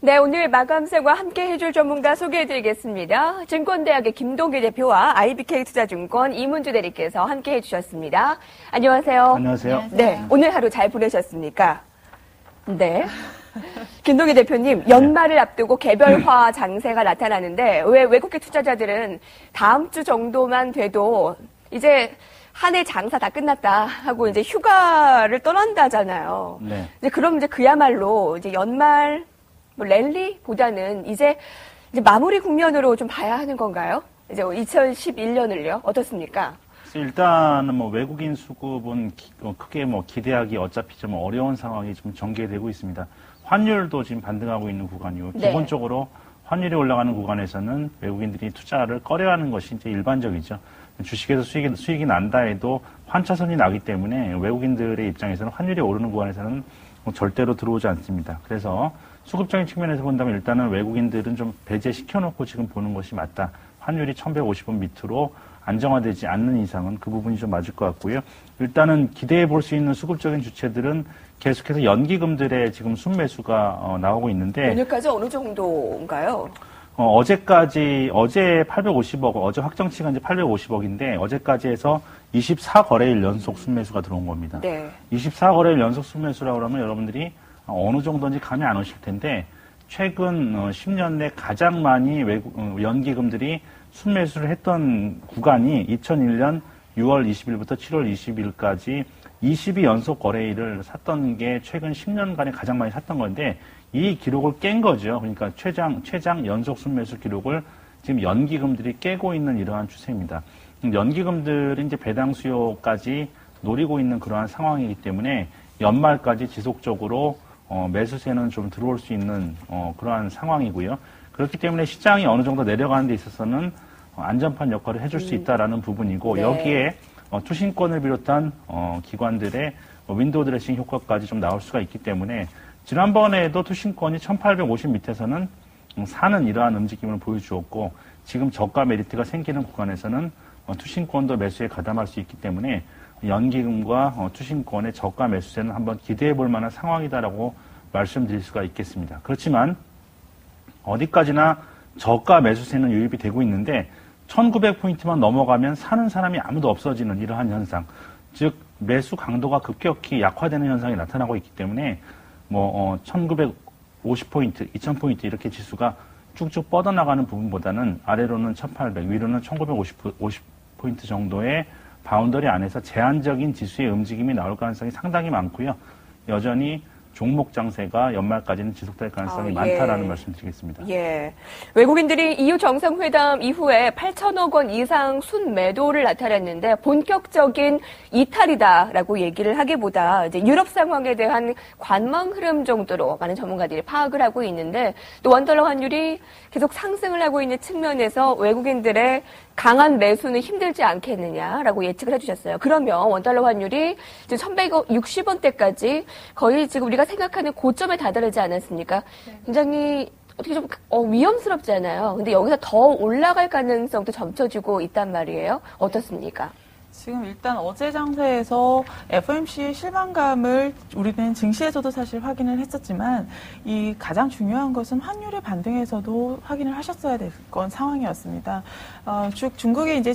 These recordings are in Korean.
네, 오늘 마감세와 함께 해줄 전문가 소개해드리겠습니다. 증권대학의 김동길 대표와 IBK투자증권 이문주 대리께서 함께 해주셨습니다. 안녕하세요. 안녕하세요. 네, 오늘 하루 잘 보내셨습니까? 네. 김동길 대표님, 연말을 앞두고 개별화 장세가 나타나는데 왜 외국계 투자자들은 다음 주 정도만 돼도 이제 한 해 장사 다 끝났다 하고 이제 휴가를 떠난다잖아요. 네. 이제 그럼 이제 그야말로 이제 연말 랠리보다는 이제 마무리 국면으로 좀 봐야 하는 건가요? 이제 2011년을요? 어떻습니까? 일단은 외국인 수급은 크게 기대하기 어차피 좀 어려운 상황이 좀 전개되고 있습니다. 환율도 지금 반등하고 있는 구간이고, 네. 기본적으로 환율이 올라가는 구간에서는 외국인들이 투자를 꺼려하는 것이 이제 일반적이죠. 주식에서 수익이 난다 해도 환차선이 나기 때문에 외국인들의 입장에서는 환율이 오르는 구간에서는 절대로 들어오지 않습니다. 그래서 수급적인 측면에서 본다면 일단은 외국인들은 좀 배제시켜놓고 지금 보는 것이 맞다. 환율이 1150원 밑으로 안정화되지 않는 이상은 그 부분이 좀 맞을 것 같고요. 일단은 기대해 볼 수 있는 수급적인 주체들은 계속해서 연기금들의 지금 순매수가 나오고 있는데, 오늘까지 어느 정도인가요? 어제 850억, 어제 확정치가 이제 850억인데 어제까지 해서 24거래일 연속 순매수가 들어온 겁니다. 네. 24거래일 연속 순매수라고 그러면 여러분들이 어느 정도인지 감이 안 오실 텐데, 최근 10년 내 가장 많이 연기금들이 순매수를 했던 구간이 2001년 6월 20일부터 7월 20일까지 22연속 거래일을 샀던 게 최근 10년간에 가장 많이 샀던 건데, 이 기록을 깬 거죠. 그러니까 최장 연속 순매수 기록을 지금 연기금들이 깨고 있는 이러한 추세입니다. 연기금들이 이제 배당 수요까지 노리고 있는 그러한 상황이기 때문에 연말까지 지속적으로 매수세는 좀 들어올 수 있는 그러한 상황이고요. 그렇기 때문에 시장이 어느 정도 내려가는 데 있어서는 안전판 역할을 해줄 수 있다라는 부분이고, 네. 여기에 투신권을 비롯한 기관들의 윈도우 드레싱 효과까지 좀 나올 수가 있기 때문에, 지난번에도 투신권이 1850 밑에서는 사는 이러한 움직임을 보여주었고, 지금 저가 메리트가 생기는 구간에서는 투신권도 매수에 가담할 수 있기 때문에 연기금과 투신권의 저가 매수세는 한번 기대해 볼 만한 상황이다라고 말씀드릴 수가 있겠습니다. 그렇지만 어디까지나 저가 매수세는 유입이 되고 있는데 1900포인트만 넘어가면 사는 사람이 아무도 없어지는 이러한 현상, 즉 매수 강도가 급격히 약화되는 현상이 나타나고 있기 때문에 1950포인트, 2000포인트 이렇게 지수가 쭉쭉 뻗어나가는 부분보다는 아래로는 1800, 위로는 1950포인트 정도의 바운더리 안에서 제한적인 지수의 움직임이 나올 가능성이 상당히 많고요. 여전히 종목 장세가 연말까지는 지속될 가능성이 많다라는 말씀 드리겠습니다. 예. 외국인들이 EU 정상회담 이후에 8천억 원 이상 순매도를 나타냈는데 본격적인 이탈이다라고 얘기를 하기보다 이제 유럽 상황에 대한 관망 흐름 정도로 많은 전문가들이 파악을 하고 있는데, 또 원달러 환율이 계속 상승을 하고 있는 측면에서 외국인들의 강한 매수는 힘들지 않겠느냐라고 예측을 해주셨어요. 그러면 원달러 환율이 지금 1160원대까지 거의 지금 우리가 생각하는 고점에 다다르지 않았습니까? 굉장히 어떻게 좀 위험스럽잖아요. 근데 여기서 더 올라갈 가능성도 점쳐지고 있단 말이에요. 어떻습니까? 지금 일단 어제 장세에서 FOMC의 실망감을 우리는 증시에서도 사실 확인을 했었지만, 이 가장 중요한 것은 환율의 반등에서도 확인을 하셨어야 될 건 상황이었습니다. 즉 중국의 이제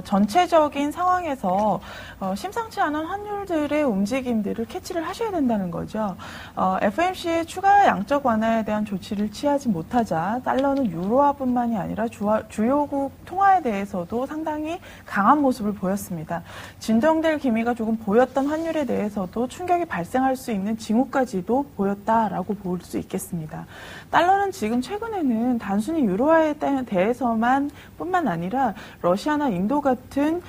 전체적인 상황에서 심상치 않은 환율들의 움직임들을 캐치를 하셔야 된다는 거죠. FOMC의 추가 양적 완화에 대한 조치를 취하지 못하자 달러는 유로화뿐만이 아니라 주요국 통화에 대해서도 상당히 강한 모습을 보였습니다. 진정될 기미가 조금 보였던 환율에 대해서도 충격이 발생할 수 있는 징후까지도 보였다라고 볼 수 있겠습니다. 달러는 지금 최근에는 단순히 유로화에 대해서만 뿐만 아니라 러시아나 인도 같은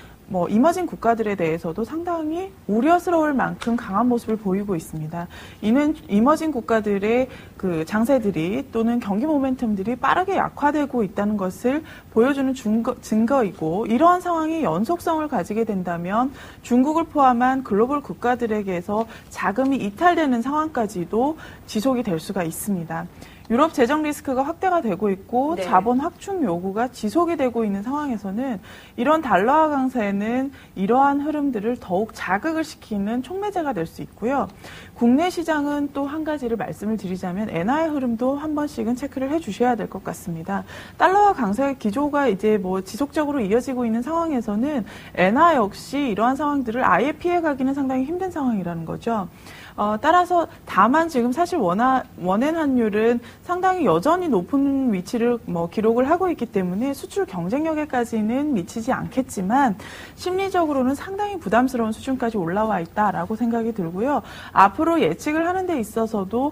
이머징 국가들에 대해서도 상당히 우려스러울 만큼 강한 모습을 보이고 있습니다. 이는 이머징 국가들의 그 장세들이 또는 경기 모멘텀들이 빠르게 약화되고 있다는 것을 보여주는 증거이고, 이러한 상황이 연속성을 가지게 된다면 중국을 포함한 글로벌 국가들에게서 자금이 이탈되는 상황까지도 지속이 될 수가 있습니다. 유럽 재정 리스크가 확대가 되고 있고 네. 자본 확충 요구가 지속이 되고 있는 상황에서는 이런 달러화 강세는 이러한 흐름들을 더욱 자극을 시키는 촉매제가 될 수 있고요. 국내 시장은 또 한 가지를 말씀을 드리자면 엔화의 흐름도 한 번씩은 체크를 해주셔야 될 것 같습니다. 달러화 강세 기조가 이제 뭐 지속적으로 이어지고 있는 상황에서는 엔화 역시 이러한 상황들을 아예 피해가기는 상당히 힘든 상황이라는 거죠. 따라서 다만 지금 사실 원엔 환율은 상당히 여전히 높은 위치를 기록을 하고 있기 때문에 수출 경쟁력에까지는 미치지 않겠지만 심리적으로는 상당히 부담스러운 수준까지 올라와 있다라고 생각이 들고요. 앞으로 예측을 하는 데 있어서도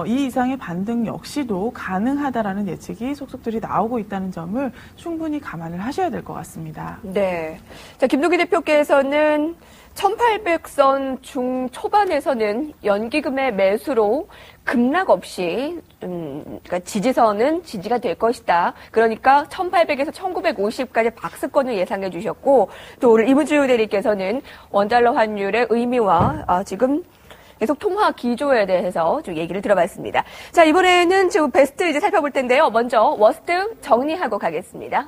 이 이상의 반등 역시도 가능하다라는 예측이 속속들이 나오고 있다는 점을 충분히 감안을 하셔야 될 것 같습니다. 네. 자, 김동기 대표께서는 1800선 중초반에서는 연기금의 매수로 급락 없이 그러니까 지지선은 지지가 될 것이다. 그러니까 1800에서 1950까지 박스권을 예상해 주셨고 또 오늘 이문주 대리께서는 원달러 환율의 의미와 지금 계속 통화 기조에 대해서 좀 얘기를 들어봤습니다. 자, 이번에는 지금 베스트 이제 살펴볼 텐데요. 먼저 워스트 정리하고 가겠습니다.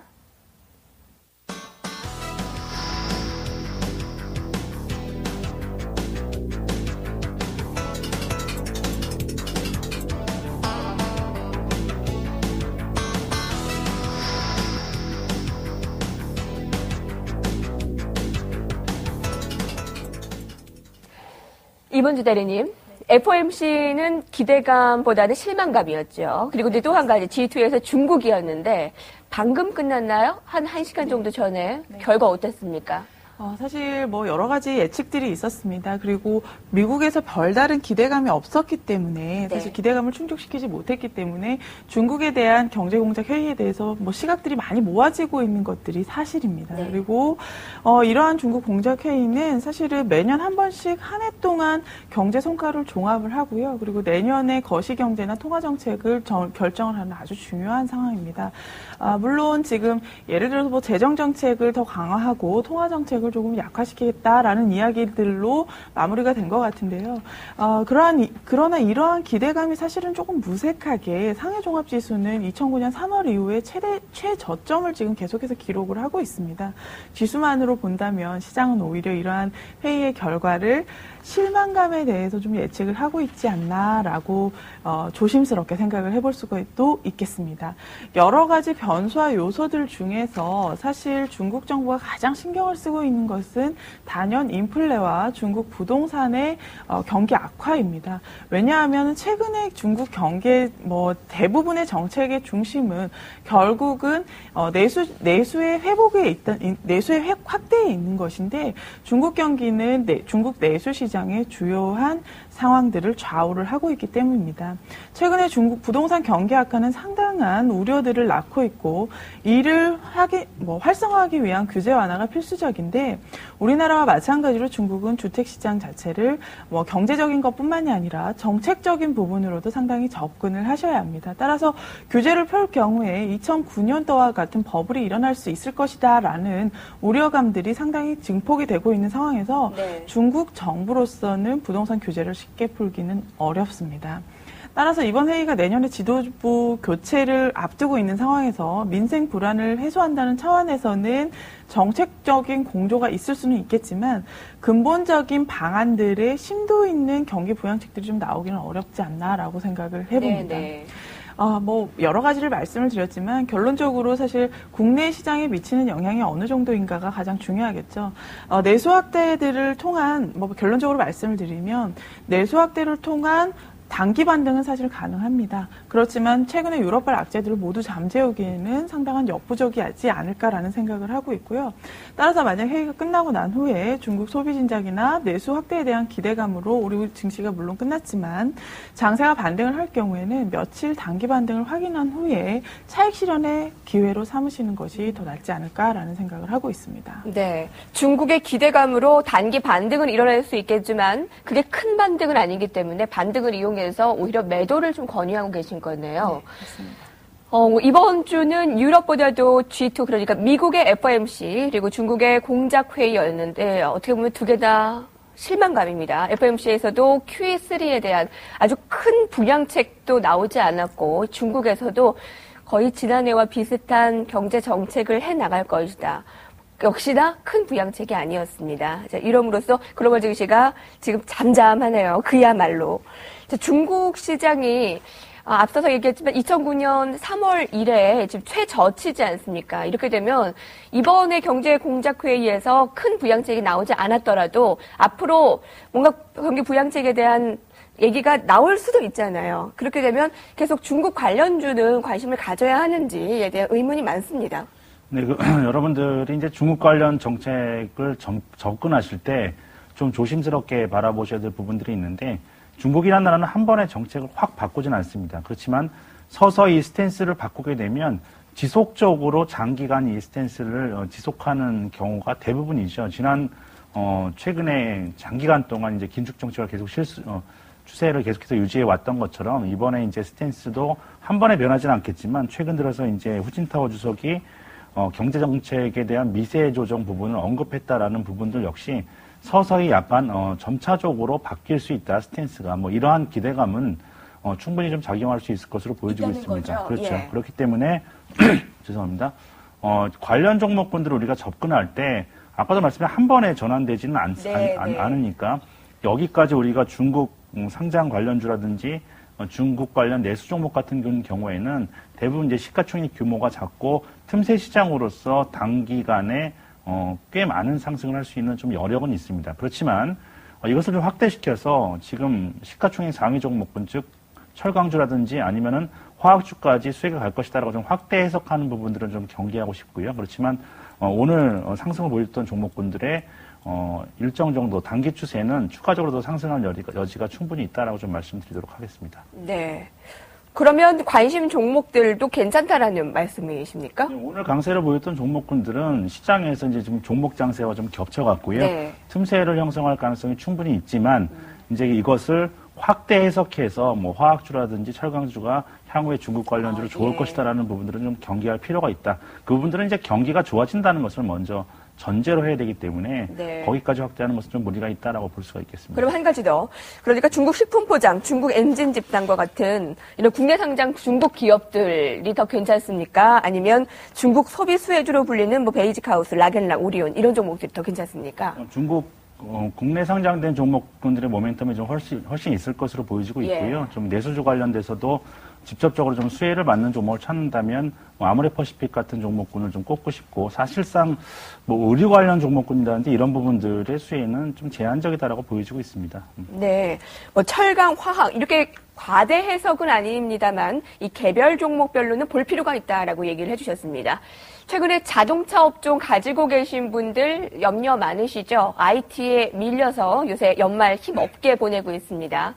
이문주 대리님, FOMC는 기대감보다는 실망감이었죠. 그리고 또 한 가지 G2에서 중국이었는데 방금 끝났나요? 한 1시간 정도 전에 결과 어땠습니까? 사실 여러 가지 예측들이 있었습니다. 그리고 미국에서 별다른 기대감이 없었기 때문에 사실 기대감을 충족시키지 못했기 때문에 중국에 대한 경제공작 회의에 대해서 시각들이 많이 모아지고 있는 것들이 사실입니다. 네. 그리고 이러한 중국 공작 회의는 사실은 매년 한 번씩 한 해 동안 경제 성과를 종합을 하고요. 그리고 내년에 거시경제나 통화정책을 결정을 하는 아주 중요한 상황입니다. 물론 지금 예를 들어서 재정정책을 더 강화하고 통화정책을 조금 약화시키겠다라는 이야기들로 마무리가 된 것 같은데요. 그러나 이러한 기대감이 사실은 조금 무색하게 상해종합지수는 2009년 3월 이후에 최저점을 지금 계속해서 기록을 하고 있습니다. 지수만으로 본다면 시장은 오히려 이러한 회의의 결과를 실망감에 대해서 좀 예측을 하고 있지 않나라고 조심스럽게 생각을 해볼 수가 또 있겠습니다. 여러 가지 변수와 요소들 중에서 사실 중국 정부가 가장 신경을 쓰고 있는 것은 단연 인플레와 중국 부동산의 경기 악화입니다. 왜냐하면 최근에 중국 경제 대부분의 정책의 중심은 결국은 내수의 회복에 있던 내수의 확대에 있는 것인데 중국 경기는 중국 내수 시장의 주요한 상황들을 좌우를 하고 있기 때문입니다. 최근에 중국 부동산 경기 악화는 상당한 우려들을 낳고 있고 이를 활성화하기 위한 규제 완화가 필수적인데 우리나라와 마찬가지로 중국은 주택시장 자체를 경제적인 것뿐만이 아니라 정책적인 부분으로도 상당히 접근을 하셔야 합니다. 따라서 규제를 펼 경우에 2009년도와 같은 버블이 일어날 수 있을 것이다라는 우려감들이 상당히 증폭이 되고 있는 상황에서 중국 정부로서는 부동산 규제를 쉽게 풀기는 어렵습니다. 따라서 이번 회의가 내년에 지도부 교체를 앞두고 있는 상황에서 민생 불안을 해소한다는 차원에서는 정책적인 공조가 있을 수는 있겠지만 근본적인 방안들의 심도 있는 경기 부양책들이 좀 나오기는 어렵지 않나라고 생각을 해봅니다. 여러 가지를 말씀을 드렸지만 결론적으로 사실 국내 시장에 미치는 영향이 어느 정도인가가 가장 중요하겠죠. 내수 확대들을 통한 결론적으로 말씀을 드리면 내수 확대를 통한 단기 반등은 사실 가능합니다. 그렇지만 최근에 유럽발 악재들을 모두 잠재우기에는 상당한 역부족이지 않을까라는 생각을 하고 있고요. 따라서 만약 회의가 끝나고 난 후에 중국 소비 진작이나 내수 확대에 대한 기대감으로 우리 증시가 물론 끝났지만 장세가 반등을 할 경우에는 며칠 단기 반등을 확인한 후에 차익 실현의 기회로 삼으시는 것이 더 낫지 않을까라는 생각을 하고 있습니다. 네, 중국의 기대감으로 단기 반등은 일어날 수 있겠지만 그게 큰 반등은 아니기 때문에 반등을 이용해서 오히려 매도를 좀 권유하고 계신 거네요. 네, 그렇습니다. 이번 주는 유럽보다도 G2, 그러니까 미국의 FOMC, 그리고 중국의 공작회의였는데, 어떻게 보면 두 개 다 실망감입니다. FOMC에서도 QE3에 대한 아주 큰 부양책도 나오지 않았고 중국에서도 거의 지난해와 비슷한 경제 정책을 해나갈 것이다. 역시나 큰 부양책이 아니었습니다. 자, 이럼으로써 글로벌 증시가 지금 잠잠하네요. 그야말로. 자, 중국 시장이 앞서서 얘기했지만 2009년 3월 이래 지금 최저치지 않습니까? 이렇게 되면 이번에 경제공작회의에서 큰 부양책이 나오지 않았더라도 앞으로 뭔가 경기 부양책에 대한 얘기가 나올 수도 있잖아요. 그렇게 되면 계속 중국 관련주는 관심을 가져야 하는지에 대한 의문이 많습니다. 네, 여러분들이 이제 중국 관련 정책을 접근하실 때 좀 조심스럽게 바라보셔야 될 부분들이 있는데 중국이라는 나라는 한 번에 정책을 확 바꾸진 않습니다. 그렇지만 서서히 스탠스를 바꾸게 되면 지속적으로 장기간 이 스탠스를 지속하는 경우가 대부분이죠. 최근에 장기간 동안 이제 긴축 정책을 계속 추세를 계속해서 유지해 왔던 것처럼 이번에 이제 스탠스도 한 번에 변하지는 않겠지만 최근 들어서 이제 후진타오 주석이 경제 정책에 대한 미세 조정 부분을 언급했다라는 부분들 역시 서서히 약간 점차적으로 바뀔 수 있다 스탠스가 뭐 이러한 기대감은 충분히 좀 작용할 수 있을 것으로 보여지고 있습니다. 거죠? 그렇죠. 예. 그렇기 때문에 죄송합니다. 관련 종목군들을 우리가 접근할 때 아까도 말씀드린 한 번에 전환되지는 않으니까 여기까지 우리가 중국 상장 관련주라든지 중국 관련 내수 종목 같은 경우에는 대부분 이제 시가총액 규모가 작고 틈새 시장으로서 단기간에 꽤 많은 상승을 할 수 있는 좀 여력은 있습니다. 그렇지만 이것을 좀 확대시켜서 지금 시가총액 상위 종목군 즉 철강주라든지 아니면은 화학주까지 수익을 갈 것이다라고 좀 확대 해석하는 부분들은 좀 경계하고 싶고요. 그렇지만 오늘 상승을 보였던 종목군들의 일정 정도 단기 추세는 추가적으로 더 상승할 여지가 충분히 있다라고 좀 말씀드리도록 하겠습니다. 네. 그러면 관심 종목들도 괜찮다라는 말씀이십니까? 오늘 강세를 보였던 종목군들은 시장에서 이제 지금 종목 장세와 좀 겹쳐갖고요. 네. 틈새를 형성할 가능성이 충분히 있지만 이제 이것을 확대 해석해서 뭐 화학주라든지 철강주가 향후에 중국 관련주로 좋을 것이다라는 부분들은 좀 경계할 필요가 있다. 그 부분들은 이제 경기가 좋아진다는 것을 먼저 전제로 해야 되기 때문에 네. 거기까지 확대하는 것은 좀 무리가 있다라고 볼 수가 있겠습니다. 그럼 한 가지 더. 그러니까 중국 식품포장, 중국 엔진 집단과 같은 이런 국내 상장 중국 기업들이 더 괜찮습니까? 아니면 중국 소비 수혜주로 불리는 뭐 베이직하우스, 락앤락, 오리온 이런 종목들이 더 괜찮습니까? 중국 국내 상장된 종목군들의 모멘텀이 좀 훨씬 있을 것으로 보여지고 있고요. 예. 좀 내수주 관련돼서도 직접적으로 좀 수혜를 받는 종목을 찾는다면 아모레퍼시픽 같은 종목군을 좀 꼽고 싶고 사실상 뭐 의류 관련 종목군이라든지 이런 부분들의 수혜는 좀 제한적이다라고 보여지고 있습니다. 네. 뭐 철강, 화학 이렇게 과대 해석은 아닙니다만 이 개별 종목별로는 볼 필요가 있다라고 얘기를 해주셨습니다. 최근에 자동차 업종 가지고 계신 분들 염려 많으시죠? IT에 밀려서 요새 연말 힘없게 보내고 있습니다.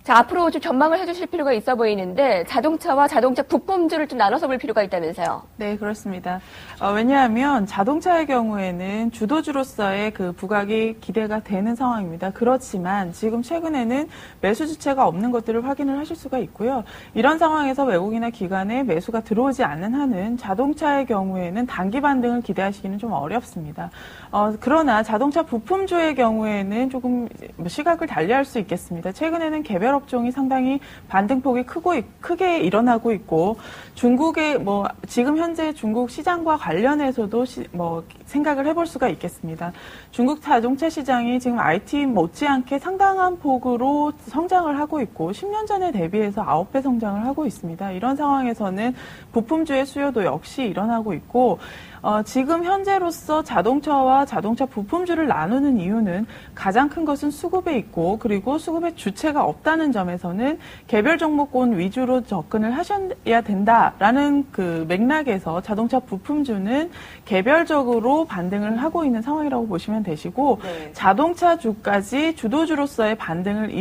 자, 앞으로 좀 전망을 해주실 필요가 있어 보이는데 자동차와 자동차 부품주를 좀 나눠서 볼 필요가 있다면서요? 네, 그렇습니다. 왜냐하면 자동차의 경우에는 주도주로서의 그 부각이 기대가 되는 상황입니다. 그렇지만 지금 최근에는 매수 주체가 없는 것들을 확인을 하실 수가 있고요. 이런 상황에서 외국이나 기관에 매수가 들어오지 않는 한은 자동차의 경우에는 단기 반등을 기대하시기는 좀 어렵습니다. 그러나 자동차 부품주의 경우에는 조금 시각을 달리할 수 있겠습니다. 최근에는 개별 업종이 상당히 반등폭이 크게 일어나고 있고 중국의 지금 현재 중국 시장과 관련해서도 생각을 해볼 수가 있겠습니다. 중국 자동차 시장이 지금 IT 못지않게 상당한 폭으로 성장을 하고 있고 10년 전에 대비해서 9배 성장을 하고 있습니다. 이런 상황에서는 부품주의 수요도 역시 일어나고 있고 지금 현재로서 자동차와 자동차 부품주를 나누는 이유는 가장 큰 것은 수급에 있고 그리고 수급의 주체가 없다는 점에서는 개별 종목군 위주로 접근을 하셔야 된다라는 그 맥락에서 자동차 부품주는 개별적으로 반등을 하고 있는 상황이라고 보시면 되시고 네. 자동차주까지 주도주로서의 반등을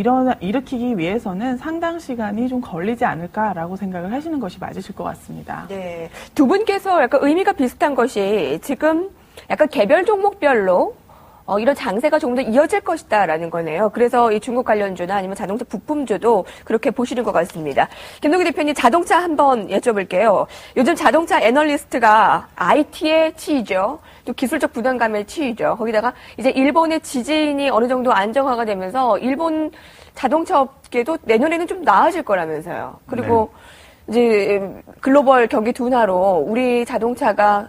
일으키기 위해서는 상당 시간이 좀 걸리지 않을까라고 생각을 하시는 것이 맞으실 것 같습니다. 네. 두 분께서 약간 의미가 비슷한 것이 지금 약간 개별 종목별로 이런 장세가 조금 더 이어질 것이다라는 거네요. 그래서 이 중국 관련주나 아니면 자동차 부품주도 그렇게 보시는 것 같습니다. 김동기 대표님 자동차 한번 여쭤볼게요. 요즘 자동차 애널리스트가 IT에 치이죠. 또 기술적 부담감에 치이죠. 거기다가 이제 일본의 지진이 어느 정도 안정화가 되면서 일본 자동차 업계도 내년에는 좀 나아질 거라면서요. 그리고 이제 글로벌 경기 둔화로 우리 자동차가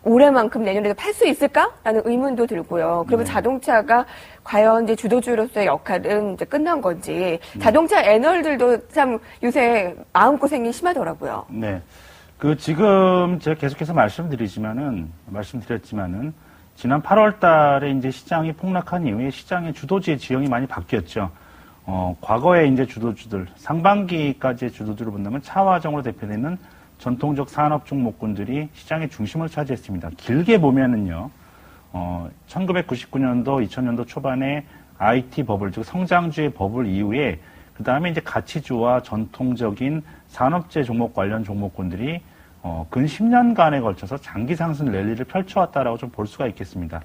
올해만큼 내년에도 팔 수 있을까라는 의문도 들고요. 그리고 자동차가 과연 이제 주도주로서의 역할은 이제 끝난 건지 자동차 애널들도 참 요새 마음고생이 심하더라고요. 네. 지금 제가 계속해서 말씀드렸지만은 지난 8월 달에 이제 시장이 폭락한 이후에 시장의 주도주의 지형이 많이 바뀌었죠. 과거에 이제 주도주들, 상반기까지의 주도주를 본다면 차화정으로 대표되는 전통적 산업 종목군들이 시장의 중심을 차지했습니다. 길게 보면은요, 1999년도, 2000년도 초반에 IT 버블, 즉 성장주의 버블 이후에 그 다음에 이제 가치주와 전통적인 산업재 종목 관련 종목군들이 근 10년간에 걸쳐서 장기 상승 랠리를 펼쳐왔다라고 좀 볼 수가 있겠습니다.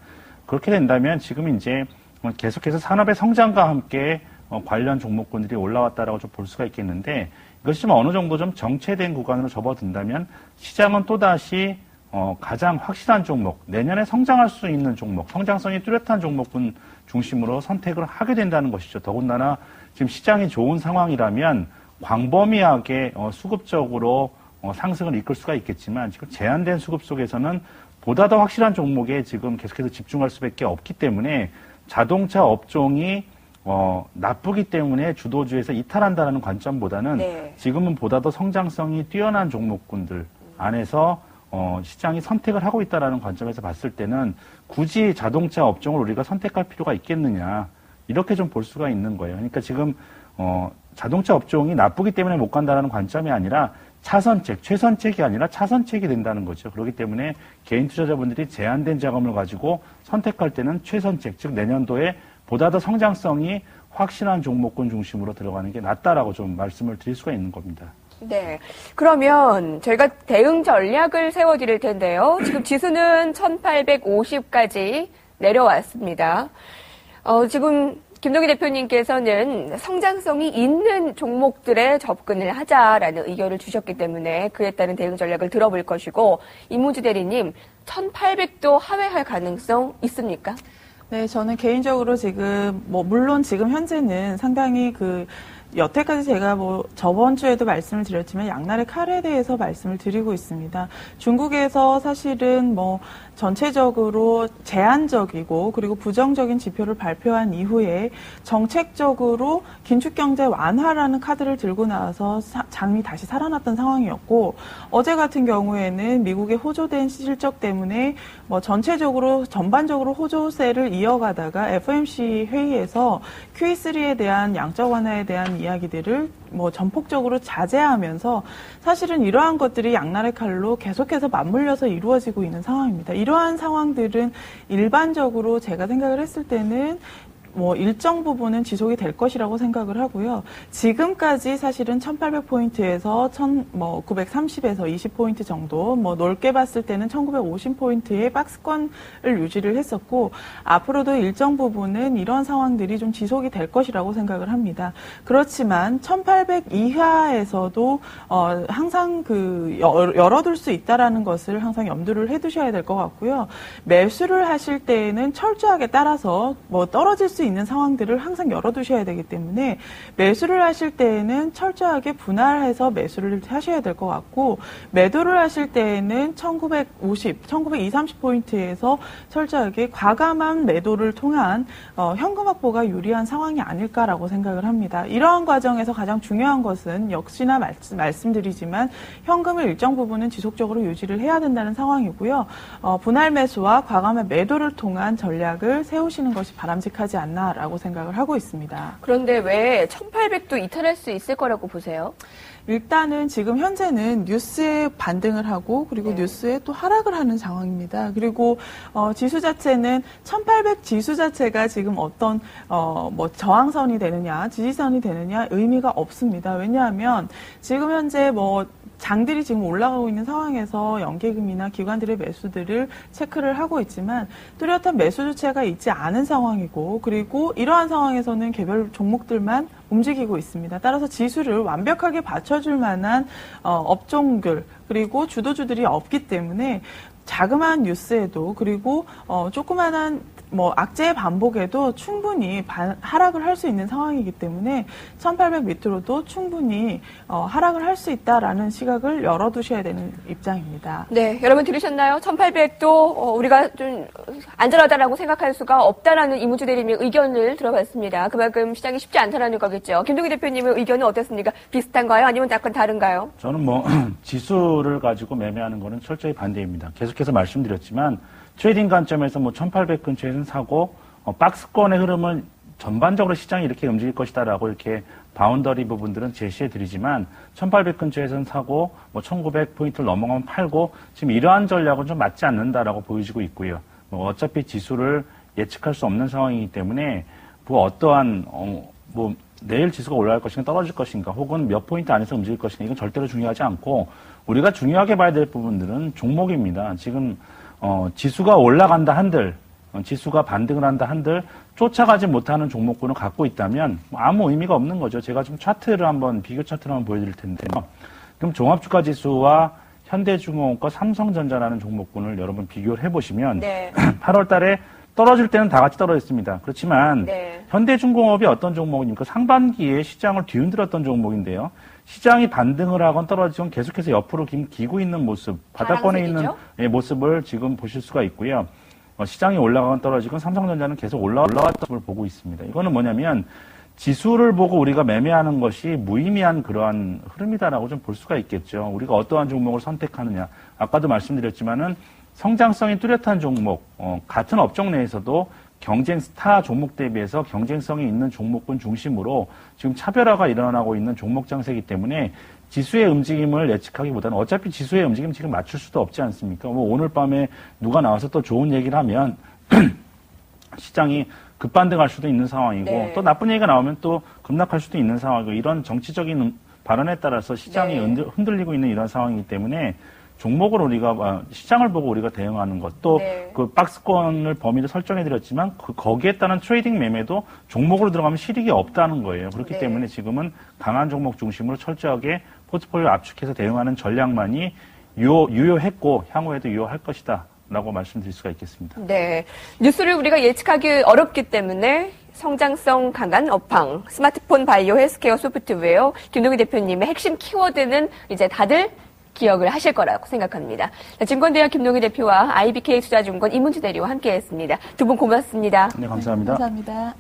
그렇게 된다면 지금 이제 계속해서 산업의 성장과 함께 관련 종목군들이 올라왔다라고 좀 볼 수가 있겠는데 이것이 좀 어느 정도 좀 정체된 구간으로 접어든다면 시장은 또다시 가장 확실한 종목, 내년에 성장할 수 있는 종목, 성장성이 뚜렷한 종목군 중심으로 선택을 하게 된다는 것이죠. 더군다나 지금 시장이 좋은 상황이라면 광범위하게 수급적으로 상승을 이끌 수가 있겠지만 지금 제한된 수급 속에서는 보다 더 확실한 종목에 지금 계속해서 집중할 수밖에 없기 때문에 자동차 업종이 나쁘기 때문에 주도주에서 이탈한다는 관점보다는 지금은 보다 더 성장성이 뛰어난 종목군들 안에서 시장이 선택을 하고 있다는 관점에서 봤을 때는 굳이 자동차 업종을 우리가 선택할 필요가 있겠느냐 이렇게 좀 볼 수가 있는 거예요. 그러니까 지금 자동차 업종이 나쁘기 때문에 못 간다는 관점이 아니라 차선책, 최선책이 아니라 차선책이 된다는 거죠. 그렇기 때문에 개인 투자자분들이 제한된 자금을 가지고 선택할 때는 최선책, 즉 내년도에 보다 더 성장성이 확실한 종목군 중심으로 들어가는 게 낫다라고 좀 말씀을 드릴 수가 있는 겁니다. 네. 그러면 저희가 대응 전략을 세워드릴 텐데요. 지금 지수는 1850까지 내려왔습니다. 지금 김동기 대표님께서는 성장성이 있는 종목들에 접근을 하자라는 의견을 주셨기 때문에 그에 따른 대응 전략을 들어볼 것이고 이문주 대리님 1800도 하회할 가능성 있습니까? 네, 저는 개인적으로 지금 물론 지금 현재는 상당히 여태까지 제가 저번 주에도 말씀을 드렸지만 양날의 칼에 대해서 말씀을 드리고 있습니다. 중국에서 사실은 전체적으로 제한적이고 그리고 부정적인 지표를 발표한 이후에 정책적으로 긴축경제 완화라는 카드를 들고 나와서 장이 다시 살아났던 상황이었고 어제 같은 경우에는 미국의 호조된 실적 때문에 전반적으로 호조세를 이어가다가 FOMC 회의에서 QE3에 대한 양적 완화에 대한 이야기들을 전폭적으로 자제하면서 사실은 이러한 것들이 양날의 칼로 계속해서 맞물려서 이루어지고 있는 상황입니다. 이러한 상황들은 일반적으로 제가 생각을 했을 때는 일정 부분은 지속이 될 것이라고 생각을 하고요. 지금까지 사실은 1800포인트에서 930에서 20포인트 정도, 넓게 봤을 때는 1950포인트의 박스권을 유지를 했었고, 앞으로도 일정 부분은 이런 상황들이 좀 지속이 될 것이라고 생각을 합니다. 그렇지만 1800 이하에서도, 항상 열어둘 수 있다라는 것을 항상 염두를 해 두셔야 될 것 같고요. 매수를 하실 때에는 철저하게 따라서 떨어질 수 있는 상황들을 항상 열어두셔야 되기 때문에 매수를 하실 때에는 철저하게 분할해서 매수를 하셔야 될 것 같고 매도를 하실 때에는 1950, 30포인트에서 철저하게 과감한 매도를 통한 현금 확보가 유리한 상황이 아닐까라고 생각을 합니다. 이러한 과정에서 가장 중요한 것은 역시나 말씀드리지만 현금을 일정 부분은 지속적으로 유지를 해야 된다는 상황이고요. 분할 매수와 과감한 매도를 통한 전략을 세우시는 것이 바람직하지 않나라고 생각을 하고 있습니다. 그런데 왜 1800도 이탈할 수 있을 거라고 보세요? 일단은 지금 현재는 뉴스에 반등을 하고 그리고 뉴스에 또 하락을 하는 상황입니다. 그리고 지수 자체는 1800 지수 자체가 지금 어떤 저항선이 되느냐 지지선이 되느냐 의미가 없습니다. 왜냐하면 지금 현재 장들이 지금 올라가고 있는 상황에서 연계금이나 기관들의 매수들을 체크를 하고 있지만 뚜렷한 매수 주체가 있지 않은 상황이고 그리고 이러한 상황에서는 개별 종목들만 움직이고 있습니다. 따라서 지수를 완벽하게 받쳐줄 만한 업종들 그리고 주도주들이 없기 때문에 자그마한 뉴스에도 그리고 조그만한 악재의 반복에도 충분히 하락을 할 수 있는 상황이기 때문에 1800 밑으로도 충분히 하락을 할 수 있다라는 시각을 열어두셔야 되는 입장입니다. 네, 여러분 들으셨나요? 1800도 우리가 좀 안전하다라고 생각할 수가 없다라는 이무주 대리님의 의견을 들어봤습니다. 그만큼 시장이 쉽지 않다라는 거겠죠. 김동희 대표님의 의견은 어떻습니까? 비슷한가요? 아니면 약간 다른가요? 저는 지수를 가지고 매매하는 거는 철저히 반대입니다. 계속해서 말씀드렸지만 트레이딩 관점에서 1800 근처에서는 사고 박스권의 흐름은 전반적으로 시장이 이렇게 움직일 것이다라고 이렇게 바운더리 부분들은 제시해 드리지만 1800 근처에서는 사고 1900포인트를 넘어가면 팔고 지금 이러한 전략은 좀 맞지 않는다라고 보여지고 있고요. 어차피 지수를 예측할 수 없는 상황이기 때문에 어떠한 내일 지수가 올라갈 것인가 떨어질 것인가 혹은 몇 포인트 안에서 움직일 것인가 이건 절대로 중요하지 않고 우리가 중요하게 봐야 될 부분들은 종목입니다. 지금 지수가 올라간다 한들 지수가 반등을 한다 한들 쫓아가지 못하는 종목군을 갖고 있다면 아무 의미가 없는 거죠. 제가 좀 차트를 비교 차트를 한번 보여드릴 텐데요. 그럼 종합주가지수와 현대중공업과 삼성전자라는 종목군을 여러분 비교를 해보시면 네. 8월 달에 떨어질 때는 다 같이 떨어졌습니다. 그렇지만 네. 현대중공업이 어떤 종목입니까? 상반기에 시장을 뒤흔들었던 종목인데요. 시장이 반등을 하건 떨어지건 계속해서 옆으로 기고 있는 모습, 바닥권에 있는 모습을 지금 보실 수가 있고요. 시장이 올라가건 떨어지건 삼성전자는 계속 올라왔던 모습을 보고 있습니다. 이거는 뭐냐면 지수를 보고 우리가 매매하는 것이 무의미한 그러한 흐름이다라고 좀 볼 수가 있겠죠. 우리가 어떠한 종목을 선택하느냐. 아까도 말씀드렸지만은 성장성이 뚜렷한 종목, 같은 업종 내에서도 스타 종목 대비해서 경쟁성이 있는 종목군 중심으로 지금 차별화가 일어나고 있는 종목 장세이기 때문에 지수의 움직임을 예측하기보다는 어차피 지수의 움직임 지금 맞출 수도 없지 않습니까? 오늘 밤에 누가 나와서 또 좋은 얘기를 하면 시장이 급반등할 수도 있는 상황이고 네. 또 나쁜 얘기가 나오면 또 급락할 수도 있는 상황이고 이런 정치적인 발언에 따라서 시장이 네. 흔들리고 있는 이런 상황이기 때문에 종목을 우리가 시장을 보고 우리가 대응하는 것 또 그 네. 박스권을 범위를 설정해드렸지만 거기에 따른 트레이딩 매매도 종목으로 들어가면 실익이 없다는 거예요. 그렇기 네. 때문에 지금은 강한 종목 중심으로 철저하게 포트폴리오 압축해서 대응하는 전략만이 유효했고 향후에도 유효할 것이다. 라고 말씀드릴 수가 있겠습니다. 네. 뉴스를 우리가 예측하기 어렵기 때문에 성장성 강한 업황, 스마트폰, 바이오, 헬스케어, 소프트웨어, 김동희 대표님의 핵심 키워드는 이제 다들 기억을 하실 거라고 생각합니다. 증권대학 김동희 대표와 IBK 투자증권 이문주 대리와 함께했습니다. 두 분 고맙습니다. 네, 감사합니다. 감사합니다.